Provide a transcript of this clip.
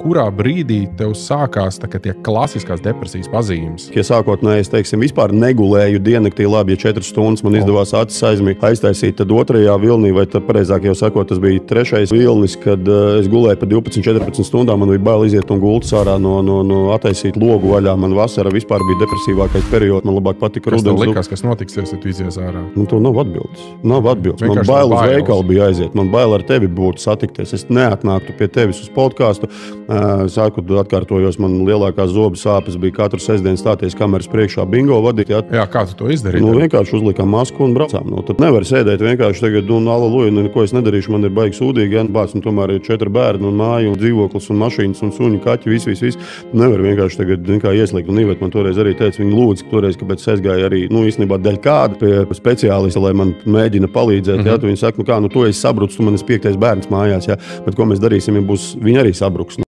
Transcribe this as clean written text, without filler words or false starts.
Kurā brīdī tev sākās tie klasiskās depresijas pazīmes? Ja sākotnēji, teiksim, vispār negulēju diennaktī, labi, ja 4 stundas man izdevās acis aiztaisīt, tad otrajā vilnī, vai tad pareizāk jau sakot, tas bija trešais vilnis, kad es gulēju pa 12-14 stundām, man bija bail iziet un gultas ārā no attaisīt logu vaļā. Man vasara vispār bija depresīvākais periods, man labāk patika rudens. Kas tev likās, kas notiksies, ja tu izies ārā? To nav atbildes. Man bail uz veikalu bija aiziet, man bail ar tevi būtu satikties. Es neatnāktu pie tevis uz podcastu. Sāku atkārtojos, man lielākās zobu sāpes bija katru sestdienu stāties kameras priekšā bingo vadīt. Jā, kā tu to izdarīji? Vienkārši uzlikām masku un braucām. Tad nevar sēdēt vienkārši tagad, aleluja, neko es nedarīšu, man ir baigi sūdīgi, tomēr ir 4 bērni un māja un dzīvoklis un mašīnas un suņi, kaķi, viss. Nevar vienkārši tagad ieslīgt. Un Ivet man toreiz arī teica, viņa lūdza, toreiz, kāpēc es gāju arī, īstenībā dēļ kāda pie speciālista, lai man mēģina palīdzēt. Viņa saka, tu esi sabrucis, tu man esi 5. bērns mājās, bet ko mēs darīsim, ja viņi arī sabruks.